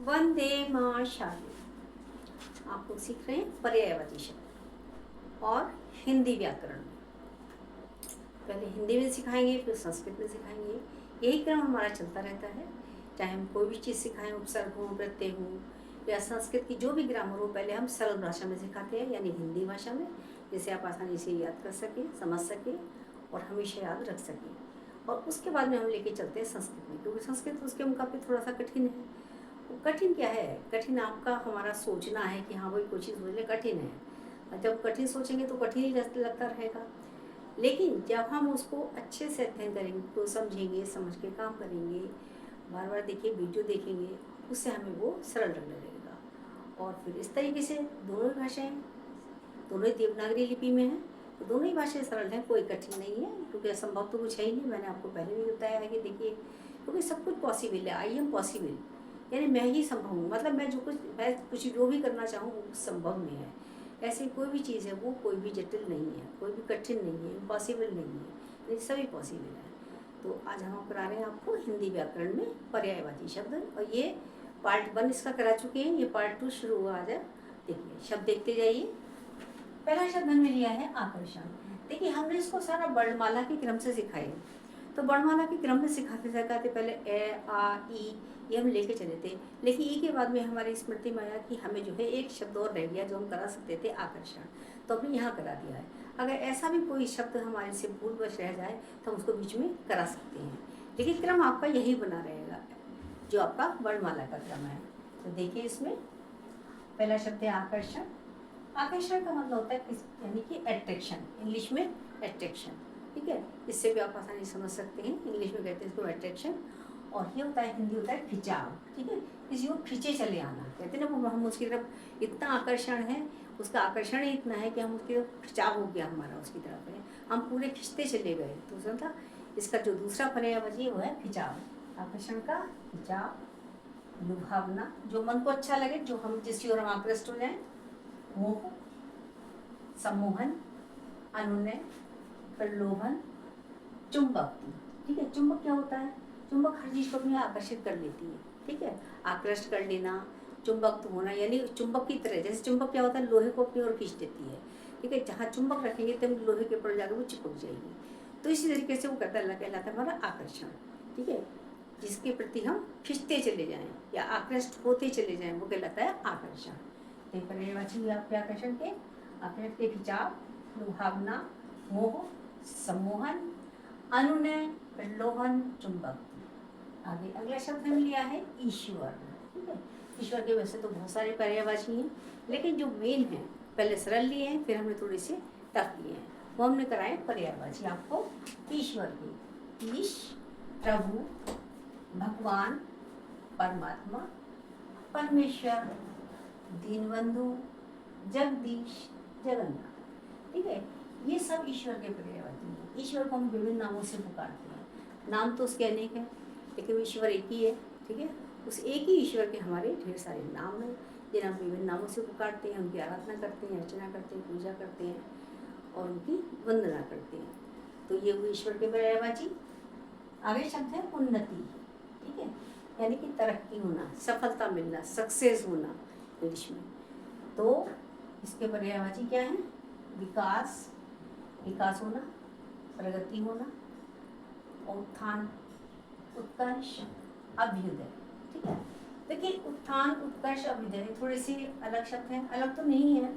वंदे मातरम। आप लोग सीख रहे हैं पर्यायवाची शब्द और हिंदी व्याकरण में। पहले हिंदी में सिखाएंगे, फिर संस्कृत में सिखाएंगे। यही क्रम हमारा चलता रहता है। चाहे हम कोई भी चीज़ सिखाएं, उपसर्ग हो, प्रत्यय हो या संस्कृत की जो भी ग्रामर हो, पहले हम सरल भाषा में सिखाते हैं, यानी हिंदी भाषा में, जिसे आप आसानी से याद कर सकें, समझ सकें और हमेशा याद रख सकें। और उसके बाद में हम लेके चलते हैं संस्कृत में, क्योंकि संस्कृत उसके मुकाबले थोड़ा सा कठिन है। वो कठिन क्या है? कठिन आपका हमारा सोचना है कि हाँ भाई कोई चीज़ सोचने कठिन है, और जब कठिन सोचेंगे तो कठिन ही लगता रहेगा। लेकिन जब हम उसको अच्छे से अध्ययन करेंगे, तो समझेंगे, समझ के काम करेंगे, बार बार देखिए, वीडियो देखेंगे, उससे हमें वो सरल लगने लगेगा। और फिर इस तरीके से दोनों ही भाषाएँ, दोनों ही देवनागरी लिपि में हैं, तो दोनों ही भाषाएँ सरल हैं, कोई कठिन नहीं है, क्योंकि असंभव तो कुछ है ही नहीं। मैंने आपको पहले भी बताया है कि देखिए, क्योंकि सब कुछ पॉसिबल है। आई एम पॉसिबल, यानी मैं ही संभव हूँ, मतलब मैं कुछ जो भी करना चाहूँ वो संभव में है। ऐसी कोई भी चीज़ है, वो कोई भी जटिल नहीं है, कोई भी कठिन नहीं है, इम्पॉसिबल नहीं है, ये सभी पॉसिबल है। तो आज हम करा रहे हैं आपको हिंदी व्याकरण में पर्यायवाची शब्द, और ये पार्ट 1 इसका करा चुके हैं, ये पार्ट 2 शुरू हुआ। आज देखिए, शब्द देखते जाइए। पहला शब्द हमने लिया है आकर्षण। देखिए, हमने इसको सारा वर्णमाला के क्रम से सिखाया। तो वर्णमाला के क्रम में सिखाते सिखाते पहले ए, आ, ई ये हम लेके चले थे, लेकिन ई के बाद में हमारी स्मृति में आया कि हमें जो है एक शब्द और रह गया जो हम करा सकते थे, आकर्षण। तो हमने यहाँ करा दिया है। अगर ऐसा भी कोई शब्द हमारे से भूलवश रह जाए तो हम उसको बीच में करा सकते हैं, लेकिन क्रम आपका यही बना रहेगा जो आपका वर्णमाला का क्रम है। तो देखिए, इसमें पहला शब्द है आकर्षण। आकर्षण का मतलब होता है यानी कि अट्रैक्शन, इंग्लिश में अट्रैक्शन, ठीक है। इससे भी आप आसानी समझ सकते हैं, इंग्लिश में कहते हैं इसको अट्रैक्शन। और ये होता है, हिंदी होता है खिंचाव, ठीक है। किसी को खींचे चले आना कहते हैं ना, वो हम उसकी तरफ इतना आकर्षण है, उसका आकर्षण ही इतना है कि हम उसकी तरफ खिंचाव हो गया हमारा, उसकी तरफ है, हम पूरे खिंचते चले गए। तो समझा, इसका जो दूसरा पर्यायवाची वो है खिंचाव। आकर्षण का खिंचाव, लुभावना, जो मन को अच्छा लगे, जो हम जिसकी ओर हम आकृष्ट हो जाए। मोह, सम्मोहन, अनुनय, प्रलोभन, चुंबक। ठीक है, चुंबक क्या होता है? चुंबक हर चीज को अपने आकर्षित कर लेती है, ठीक है, आकृष्ट कर लेना, चुंबक तो होना, यानी चुंबक की तरह। जैसे चुंबक क्या होता है? लोहे को अपनी ओर खींच देती है, ठीक है, जहाँ चुंबक रखेंगे तब लोहे के ऊपर जाकर वो चिपक जाएगी। तो इसी तरीके से वो कहलाता है हमारा आकर्षण, ठीक है, जिसके प्रति हम खींचते चले जाएं या आकृष्ट होते चले जाएं, वो कहलाता है आकर्षण। तो पर्यायवाची आपके आकर्षण के, आकर्षण के खिंचाव, लुभावना, मोह, सम्मोहन, अनुनय, प्रलोभन, चुंबक। आगे अगला शब्द हमने लिया है ईश्वर, ठीक है। ईश्वर के वैसे तो बहुत सारे पर्यायवाची हैं, लेकिन जो मेन है, पहले सरल लिए हैं, फिर हमने थोड़े से टफ लिए हैं, वो हमने कराए पर्यायवाची आपको ईश्वर की। ईश, प्रभु, भगवान, परमात्मा, परमेश्वर, दीनबंधु, जगदीश, जगन्नाथ, ठीक है। ये सब ईश्वर के पर्यायवाची हैं। ईश्वर को हम विभिन्न नामों से पुकारते हैं, नाम तो उसके अनेक हैं, लेकिन ईश्वर एक ही है, ठीक है। उस एक ही ईश्वर के हमारे ढेर सारे नाम हैं, जिन्हें हम विभिन्न नामों से पुकारते हैं, उनकी आराधना करते हैं, अर्चना करते हैं, पूजा करते हैं और उनकी वंदना करते हैं। तो ये हुए ईश्वर के पर्यायवाची। आगे शब्द है उन्नति, ठीक है, यानी कि तरक्की होना, सफलता मिलना, सक्सेस होना इंग्लिश में। तो इसके पर्यायवाची क्या है? विकास, विकास होना, प्रगति होना, उत्थान, उत्कर्ष, अभ्युदय, ठीक है। देखिए, उत्थान, उत्कर्ष, अभ्युदय थोड़े से अलग शब्द हैं, अलग तो नहीं है,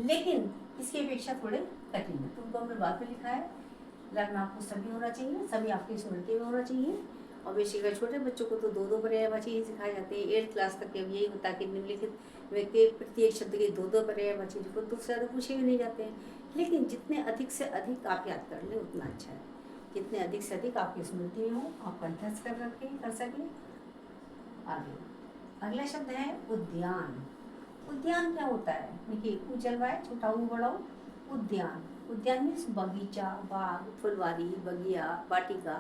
लेकिन इसकी अपेक्षा थोड़े कठिन है। तो उनको हमने बाद में लिखा है। लगना आपको सभी होना चाहिए, सभी आपकी स्मृति में होना चाहिए। और बेसिकली छोटे बच्चों को तो दो दो पर्यायवाची ही सिखाए जाते हैं। 8th क्लास तक के यही होता है कि निम्नलिखित के प्रत्येक शब्द के दो दो पर्यायवाची को तो ज़्यादा पूछे भी नहीं जाते हैं, लेकिन जितने अधिक से अधिक आप याद कर लें उतना अच्छा है, जितने अधिक से अधिक आपकी स्मृति में हो, आप कंठस्थ कर सकें। आगे अगला शब्द है उद्यान। उद्यान क्या होता है? देखिए, ऊ चलवाए, छोटा ऊ बड़ा उद्यान। उद्यान मीन्स बगीचा, बाग, फुलवारी, बगिया, वाटिका,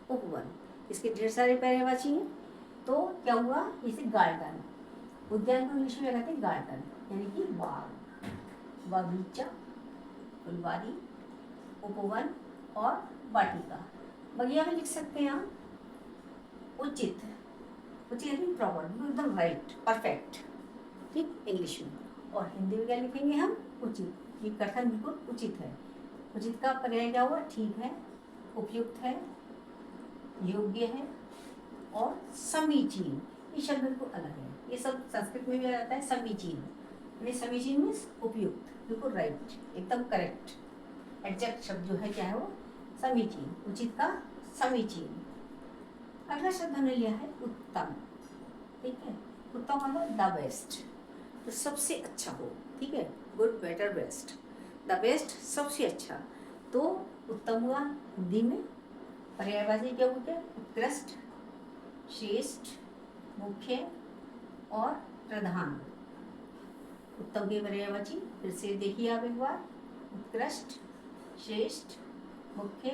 उपवन। इसके ढेर सारे पर्यायवाची हैं। तो क्या हुआ? इसे गार्डन, उद्यान को इंग्लिश में कहते हैं गार्डन, यानी कि बाग, बगीचा, फुलवारी, उपवन और वाटिका। बगिया में लिख सकते हैं आप उचित, उचित यानी प्रॉपर, एकदम राइट, परफेक्ट, ठीक, इंग्लिश में। और हिंदी में क्या लिखेंगे हम? उचित। ये कथन बिल्कुल उचित है। उचित का पर्याय क्या हुआ? ठीक है, उपयुक्त है, योग्य है और समीचीन। ये शब्द बिल्कुल अलग है, ये सब संस्कृत में भी आ जाता है समीचीन। यानी समीचीन मीन्स उपयुक्त, बिल्कुल राइट, एकदम करेक्ट, एग्जैक्ट शब्द जो है क्या है वो? समीचीन। उचित का समीचीन। अगला शब्द हमने लिया है उत्तम, ठीक है। उत्तम मतलब द बेस्ट, तो सबसे अच्छा हो, ठीक है, good, better, best, the best, सबसे अच्छा। तो उत्तम हुआ हिंदी में, पर्यायवाची क्या हो गया? उत्कृष्ट, श्रेष्ठ, मुख्य और प्रधान। उत्तम के पर्यायवाची फिर से देखिए आप एक बार, उत्कृष्ट, श्रेष्ठ, मुख्य,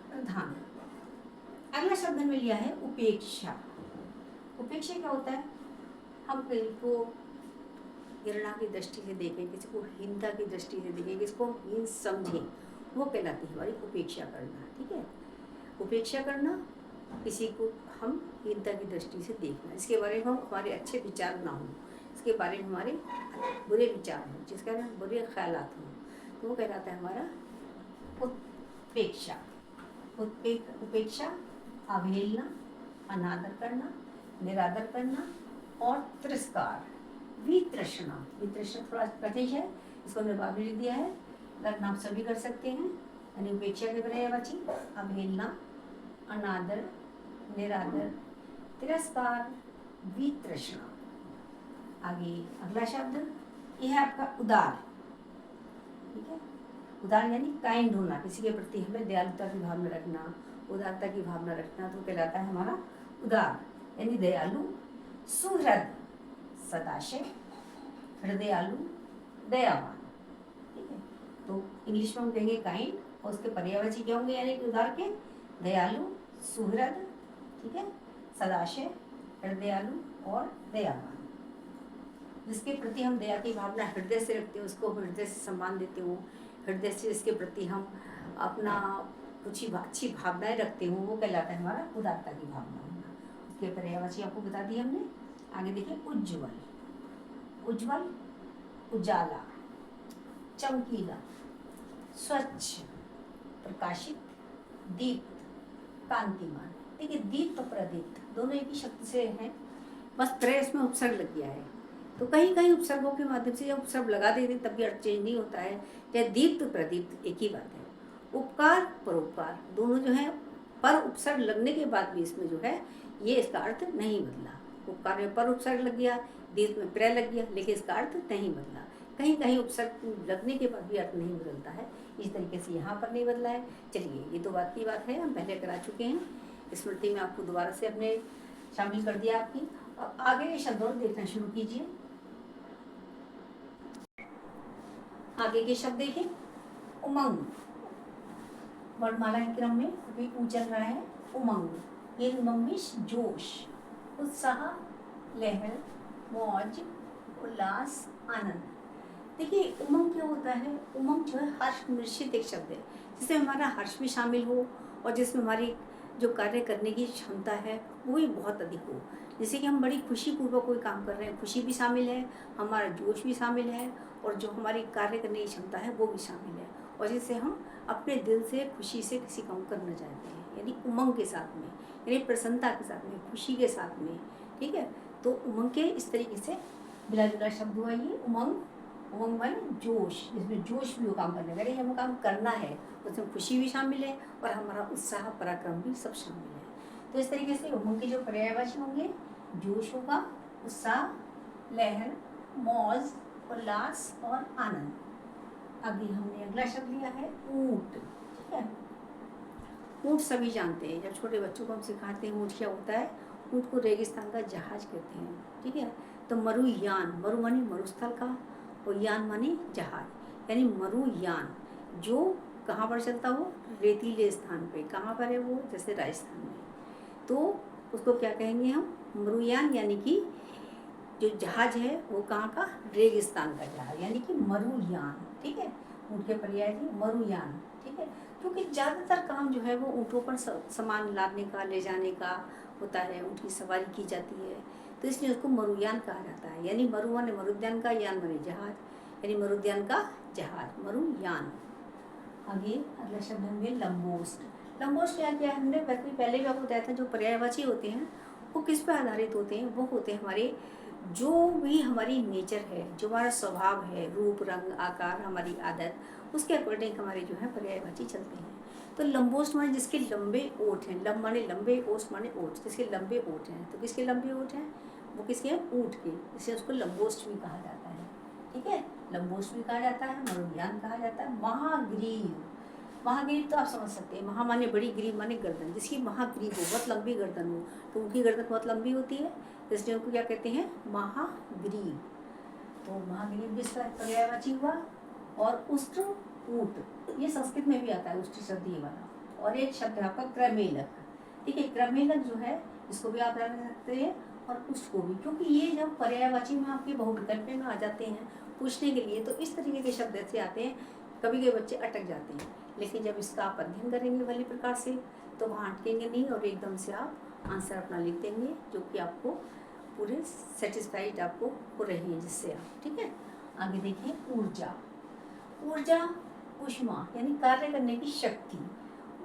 प्रधान। अगला शब्द हमने लिया है उपेक्षा। उपेक्षा क्या होता है? हम किसी को घृणा की दृष्टि से देखें, किसी को हीनता की दृष्टि से देखें, किसी को हीन समझें, वो कहलाती है हमारी उपेक्षा करना, ठीक है। उपेक्षा करना, किसी को हम हीनता की दृष्टि से देखना, इसके बारे में हम हमारे अच्छे विचार ना हो, इसके बारे में हमारे बुरे विचार हों, जिसके बारे में बुरे ख्यालात हों, तो वो कहलाता है हमारा उपेक्षा। उपेक्षा अवहेलना, अनादर करना, निरादर करना और तिरस्कार। वितृष्णा, वितृष्णा थोड़ा कठिन है, इसको हमने बाद में लिख दिया है, लेकिन आप सभी कर सकते हैं। यानी उपेक्षा के पर्यायवाची अवहेलना, अनादर, निरादर, तिरस्कार, वितृष्णा। आगे अगला शब्द यह है आपका उदार, ठीक है। उदार यानी काइंड होना, किसी के प्रति हमें दयालुता की भावना रखना, उदारता की भावना रखना, तो कहलाता है हमारा उदार, यानी दयालु, सुहृद, सदाशय, हृदयालु, दयावान, ठीक है। तो इंग्लिश में हम कहेंगे काइंड, और उसके पर्यायवाची क्या होंगे? यानी कि उदार के दयालु, सुहृद, ठीक है, सदाशय, हृदयालु और दयावान। जिसके प्रति हम दया की भावना हृदय से रखते हैं, उसको हृदय से सम्मान देते हो, हृदय से जिसके प्रति हम अपना कुछ अच्छी भावनाएं रखते हो, वो कहलाता है हमारा उदारता की भावना होना। उसके पर्यायवाची आपको बता दी हमने। आगे देखिए उज्ज्वल, उज्ज्वल, उजाला, चमकीला, स्वच्छ, प्रकाशित, दीप्त, कांतिमान। देखिए दीप्त और प्रदीप्त दोनों एक ही शब्द से हैं, बस त्रय इसमें उपसर्ग लग गया है, तो कहीं कहीं उपसर्गों के माध्यम से जब उपसर्ग लगा देते तब भी अर्थ चेंज नहीं होता है। चाहे दीप्त प्रदीप्त एक ही बात है। उपकार परोपकार दोनों जो है, पर उपसर्ग लगने के बाद भी इसमें जो है ये इसका अर्थ नहीं बदला। उपकार में पर उपसर्ग लग गया, दीप्त में प्रय लग गया, लेकिन इसका अर्थ नहीं बदला। कहीं कहीं उपसर्ग लगने के बाद भी अर्थ नहीं बदलता है, इस तरीके से यहाँ पर नहीं बदला है। चलिए ये तो बात की बात है, हम पहले करा चुके हैं, स्मृति में आपको दोबारा से हमने शामिल कर दिया आपकी। अब आगे ये शब्दों को देखना शुरू कीजिए। आगे के शब्द देखिए, उमंग, वर्णमाला के क्रम में अभी ऊ चल रहा है। उमंग, ये उमंग में जोश, उत्साह, लहर, मौज, उल्लास, आनंद। देखिए उमंग क्या होता है? उमंग जो है हर्ष मिश्रित एक शब्द है, जिसमें हमारा हर्ष भी शामिल हो और जिसमें हमारी जो कार्य करने की क्षमता है वो भी बहुत अधिक हो। जैसे कि हम बड़ी खुशीपूर्वक कोई काम कर रहे हैं, खुशी भी शामिल है, हमारा जोश भी शामिल है, और जो हमारी कार्य करने की क्षमता है वो भी शामिल है, और जिससे हम अपने दिल से खुशी से किसी काम करना चाहते हैं, यानी उमंग के साथ में, यानी प्रसन्नता के साथ में, खुशी के साथ में, ठीक है। तो उमंग के इस तरीके से मिला जुला शब्द हुआ ये उमंग। उमंग माने जोश, जिसमें जोश भी वो काम करने का, हमें काम करना है, उसमें खुशी भी शामिल है और हमारा उत्साह पराक्रम भी सब शामिल है। तो इस तरीके से उमंग के जो पर्यायवाची होंगे, जोश होगा, उत्साह, लहर, मौज, उल्लास और आनंद। अभी हमने अगला शब्द लिया है ऊंट, ठीक है। ऊंट सभी जानते हैं, जब छोटे बच्चों को हम सिखाते हैं ऊंट क्या होता है। ऊंट को रेगिस्तान का जहाज कहते हैं, ठीक है। तो मरुयान, मरु माने मरुस्थल का, और यान माने जहाज, यानी मरुयान जो कहाँ पर चलता हो? रेतीले स्थान पे। कहाँ पर है वो? जैसे राजस्थान में, तो उसको क्या कहेंगे हम? मरुयान, यानी कि जो जहाज है वो कहाँ का? रेगिस्तान का जहाज, यानी कि मरुयान, ठीक है। उनके पर्याय थे मरुयान, ठीक है। क्योंकि ज़्यादातर काम जो है वो ऊँटों पर सामान लादने का, ले जाने का होता है, ऊँट की सवारी की जाती है, तो इसलिए उसको मरुयान कहा जाता है। यानी मरु माने मरुद्यान का, यान माने जहाज, यानी मरुद्यान का जहाज, मरुयान। आगे अगला शब्द है लंबोस्ट। लंबोस्ट क्या किया हमने पहले भी आपको बताया था, जो पर्यायवाची होते हैं वो किस पर आधारित होते हैं, वो होते हैं हमारे जो भी हमारी नेचर है, जो हमारा स्वभाव है, रूप रंग आकार, हमारी आदत, उसके अकॉर्डिंग हमारे जो है पर्यायवाची चलते हैं। तो लंबोस्ट माने जिसके लंबे ओठ हैं, लंब माने लंबे, ओस्ट माने ओठ, जिसके लंबे ओठ हैं। तो किसके लंबे ओठ हैं, वो किसके हैं, ऊँट के, इसलिए उसको लंबोस्ट भी कहा जाता है। ठीक है, लंबोस्ट भी कहा जाता है, मरुयान कहा जाता है। महाग्रीव, महाग्रीव तो आप समझ सकते हैं, महा माने बड़ी, ग्रीव माने गर्दन, जिसकी महाग्रीव हो, बहुत लंबी गर्दन हो, तो उनकी गर्दन बहुत लंबी होती है, इसलिए उनको क्या कहते हैं, महाग्रीव। तो महाग्रीव भी इसका पर्यायवाची हुआ। और उष्ट्र, ऊँट, ये संस्कृत में भी आता है उष्ट्र शब्द ये वाला। और एक शब्द है आपका क्रमेलक। ठीक है, क्रमेलक जो है इसको भी आप जान सकते हैं, और उष्ट को भी, क्योंकि ये जब पर्यायवाची में आपके बहुविकल्प में आ जाते हैं पूछने के लिए, तो इस तरीके के शब्द ऐसे आते हैं, कभी कभी बच्चे अटक जाते हैं। लेकिन जब इसका आप अध्ययन करेंगे वाली प्रकार से, तो वहाँ अटकेंगे नहीं, और एकदम से आप आंसर अपना लिख देंगे, जो कि आपको पूरे सेटिस्फाइड आपको हो रही है जिससे आप। ठीक है, आगे देखिए ऊर्जा। ऊर्जा ऊष्मा यानी कार्य करने की शक्ति,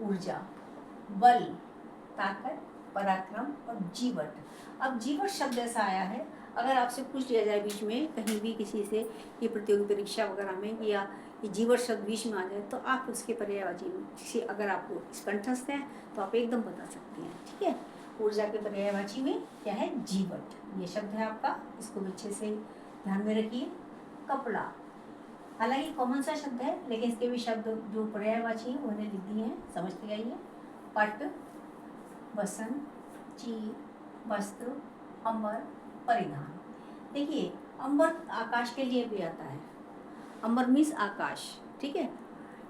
ऊर्जा, बल, ताकत, पराक्रम और जीवट। अब जीवट शब्द ऐसा आया है, अगर आपसे पूछ लिया जाए बीच में कहीं भी किसी से, ये प्रतियोगी परीक्षा वगैरह में, या ये जीवट शब्द बीच में आ जाए, तो आप उसके पर्यायवाची से अगर आपको कंठस्थ है तो आप एकदम बता सकते हैं। ठीक है, ऊर्जा के पर्यायवाची में क्या है, जीवट, ये शब्द है आपका, इसको भी अच्छे से ध्यान में रखिए। कपड़ा, हालांकि कॉमन सा शब्द है, लेकिन इसके भी शब्द जो पर्यायवाची हैं उन्हें लिख दिए हैं, समझते आइए। पट, वसन, चीर, वस्त्र, अंबर, परिधान। देखिए अंबर आकाश के लिए भी आता है, अंबर मीन्स आकाश। ठीक है,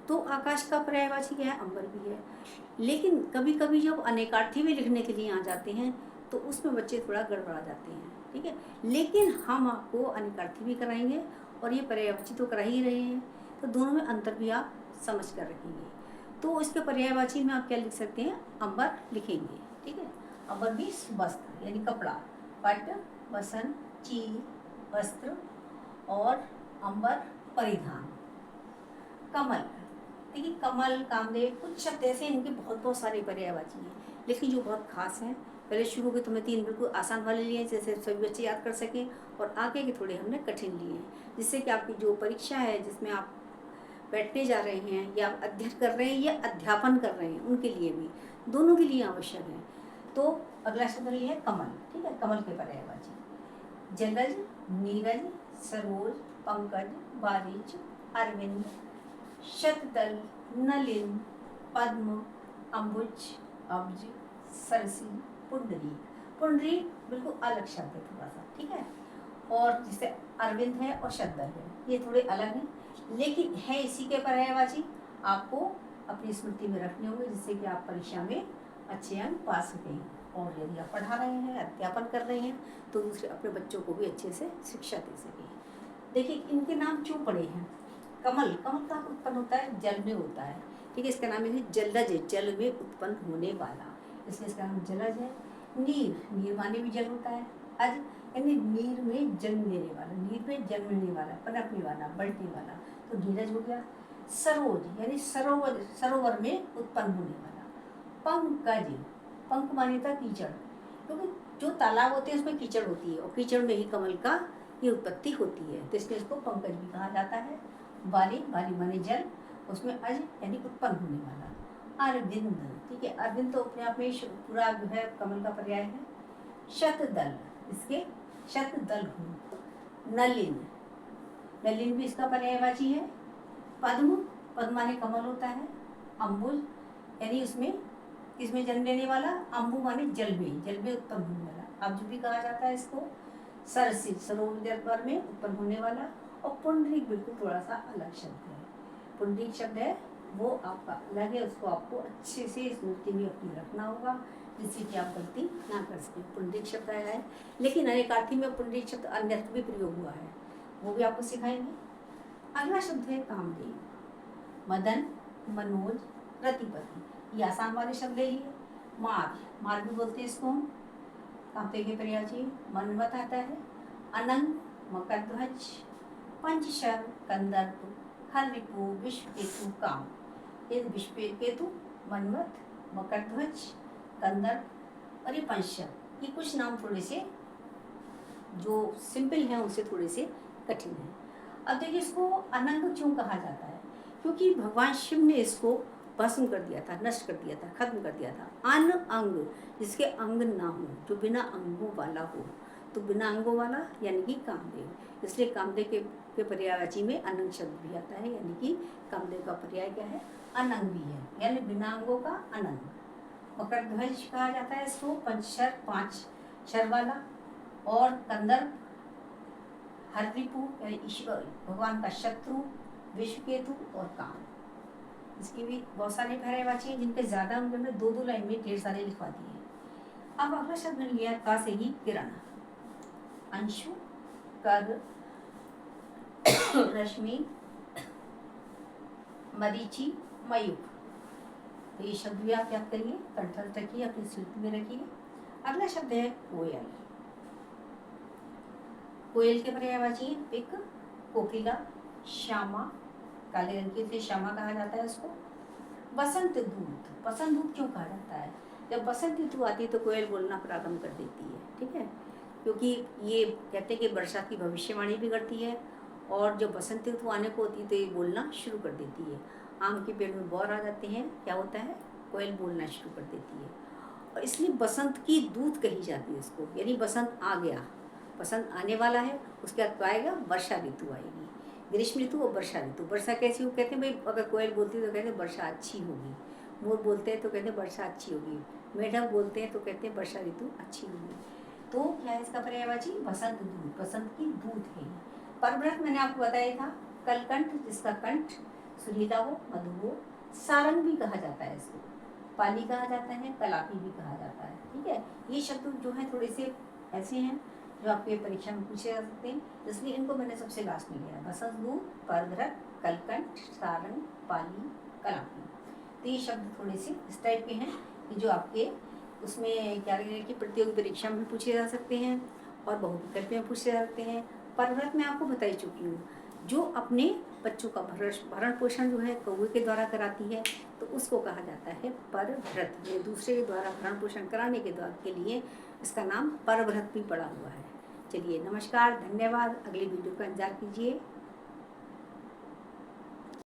तो आकाश का पर्यायवाची क्या है, अंबर भी है। लेकिन कभी कभी जब अनेकार्थी में लिखने के लिए आ जाते हैं, तो उसमें बच्चे थोड़ा गड़बड़ा जाते हैं। ठीक है, लेकिन हम आपको अनेकार्थी भी कराएंगे, और ये पर्यायवाची तो करा ही रहे हैं, तो दोनों में अंतर भी आप समझ कर रखेंगे। तो इसके पर्यायवाची में आप क्या लिख सकते हैं, अंबर लिखेंगे। ठीक है, अंबर भी वस्त्र यानी कपड़ा, पट, वसन, चीर, वस्त्र, और अंबर परिधान। कमल, देखिए कमल, कामदेव, कुछ शब्द ऐसे इनके बहुत बहुत सारे पर्यायवाची हैं, लेकिन जो बहुत खास हैं, पहले शुरू के तुमने 3 बिल्कुल आसान वाले लिए जैसे सभी बच्चे याद कर सकें, और आगे के थोड़े हमने कठिन लिए हैं, जिससे कि आपकी जो परीक्षा है जिसमें आप बैठने जा रहे हैं, या आप अध्ययन कर रहे हैं या अध्यापन कर रहे हैं, उनके लिए भी, दोनों के लिए आवश्यक है। तो अगला शब्द ये है कमल। ठीक है, कमल के पर्यायवाची, जलज, नीरज, सरोज, पंकज, वारिज, अरविंद, शतदल, नलिन, पद्म, अम्बुज, अब्ज, सरसी, पुंडरीक। पुंडरीक बिल्कुल अलग शब्द है थोड़ा सा। ठीक है, और जिससे अरविंद है और शतदल है, ये थोड़े अलग हैं, लेकिन है इसी के पर्यायवाची, आपको अपनी स्मृति में रखने होंगे, जिससे कि आप परीक्षा में अच्छे अंक पा सकें। और यदि आप पढ़ा रहे हैं, अध्यापन कर रहे हैं, तो दूसरे अपने बच्चों को भी अच्छे से शिक्षा दे सकें। देखिए इनके नाम क्यों पड़े हैं। कमल, कमल का उत्पन्न होता है जल में होता है। ठीक है, इसका नाम है जलज, जल में उत्पन्न होने वाला, इसलिए इसका नाम जलज है। नीर, नीर माने भी जल होता है। अज यानी नीर में जन्म लेने वाला, नीर में जन्मने वाला, पनपने वाला, बढ़ने वाला, तो नीरज हो गया। सरोज यानी सरोवर, सरोवर में उत्पन्न होने वाला। पंकज, पंक माने था कीचड़, क्योंकि जो तालाब होते हैं उसमें कीचड़ होती है, और कीचड़ में ही कमल का ये उत्पत्ति होती है, तो इसलिए इसको पंकज भी कहा जाता है। बाली, बाली माने जल, उसमें अज यानी उत्पन्न होने वाला। अरविंद, ठीक है, अरविंद तो अपने आप में पूरा जो है कमल का पर्याय है। शतदल, इसके शतदल हूँ। नलिन, नलिन भी इसका पर्यायवाची है। पद्म, पद्म माने कमल होता है। अम्बुज यानी उसमें किसमें जन्म लेने वाला, अम्बु माने जल में उत्पन्न होने वाला, अब्ज भी कहा जाता है इसको। सरसी, सरोवर में उत्पन्न होने वाला। और पुंडरीक बिल्कुल थोड़ा सा अलग शब्द है। पुंडरीक शब्द है वो आपका अलग है, उसको आपको अच्छे से स्मृति में अपनी रखना होगा, जिससे कि आप गलती ना कर सकें। पुंडरीक शब्द आया है, लेकिन अनेकार्थी में पुंडरीक शब्द अन्यत्र भी प्रयोग हुआ है, वो भी आपको सिखाएंगे। अगला शब्द है कामदेव। मदन, मनोज, रतिपति, ये आसान वाले शब्द ले लिए। मार, मार भी बोलते हैं इसको हम। कांते के पर्यायवाची मनमत आता है, अनंग, मकरध्वज, पंचशर, कंदर्प, हरिपु, विश्वकेतु, काम। ये विश्वकेतु, मनमत, मकरध्वज, कंदर्प और ये पंचशर, ये कुछ नाम थोड़े से जो सिंपल हैं उनसे थोड़े से कठिन है। अब देखिए इसको अनंग क्यों कहा जाता है, क्योंकि भगवान शिव ने इसको भस्म कर दिया था, नष्ट कर दिया था, खत्म कर दिया था। अन अंग, जिसके अंग ना हो, जो बिना अंगों वाला हो, तो बिना अंगों वाला यानी कि कामदेव, इसलिए कामदेव के पर्यायवाची में अनंग शब्द भी आता है, यानी कि कामदेव का पर्याय क्या है, अनंग भी है, यानी बिना अंगों का अनंग। मकरध्वज कहा जाता है इसको, पंचशर, 5 शर वाला, और कंदर्प, हरिपु यानी ईश्वर, भगवान का शत्रु, विश्वकेतु और काम। इसकी भी बहुत सारे पर्यायवाची हैं जिनके ज्यादा हमने 2-2 लाइन में ढेर सारे लिखवा दिए। अब अगला शब्द मिल गया का से ही किरण, अंशु, कर, रश्मि, मरीचि, मयूख। तो ये शब्द भी आप याद करिए, कंठस्थ रखिए, अपनी स्मृति में रखिए। अगला शब्द है कोयल। कोयल के पर्यायवाची पिक, कोकिला, श्यामा, काले रंग की इसलिए श्यामा कहा जाता है उसको। बसंत दूत, बसंत दूत क्यों कहा जाता है, जब बसंत ऋतु आती है तो कोयल बोलना प्रारंभ कर देती है, ठीक है, क्योंकि ये कहते हैं कि बरसात की भविष्यवाणी भी करती है, और जब बसंत ऋतु आने को होती है तो ये बोलना शुरू कर देती है। आम के पेड़ में बौर आ जाते हैं, क्या होता है, कोयल बोलना शुरू कर देती है, और इसलिए बसंत की दूत कही जाती है इसको, यानी बसंत आ गया, बसंत आने वाला है, उसके बाद आएगा वर्षा ऋतु आएगी, ग्रीष्म ऋतु और वर्षा ऋतु। वर्षा कैसी हो, कहते हैं भाई अगर कोयल बोलती है तो कहते हैं वर्षा अच्छी होगी, मोर बोलते हैं तो कहते हैं वर्षा अच्छी होगी, मेढक बोलते हैं तो कहते हैं वर्षा ऋतु अच्छी होगी। तो क्या है इसका पर्यायवाची, बसंत दूत, बसंत की दूत है। परव्रत मैंने आपको बताया था, कलकंठ, जिसका कंठ सुरीला हो, मधुर हो, सारंग भी कहा जाता है इसको, पाली कहा जाता है, कलापी भी कहा जाता है, ठीक है। ये शब्द जो है थोड़े से ऐसे हैं जो आपके परीक्षा में पूछे जा सकते हैं, इसलिए इनको मैंने सबसे लास्ट में लिया, बसंत दूत, परव्रत, कलकंठ, सारंग, पाली, कलापी। तो ये शब्द थोड़े से इस टाइप के हैं कि जो आपके उसमें क्या करें कि प्रतियोगी परीक्षा में पूछे जा सकते हैं और बहुविकल्प में पूछे जा सकते हैं। परव्रत मैं आपको बता ही चुकी हूँ, जो अपने बच्चों का भरण पोषण जो है कौवे के द्वारा कराती है तो उसको कहा जाता है परव्रत। ये दूसरे के द्वारा भरण पोषण कराने के लिए इसका नाम परव्रत भी पड़ा हुआ है। चलिए नमस्कार, धन्यवाद, अगली वीडियो का इंतजार कीजिए।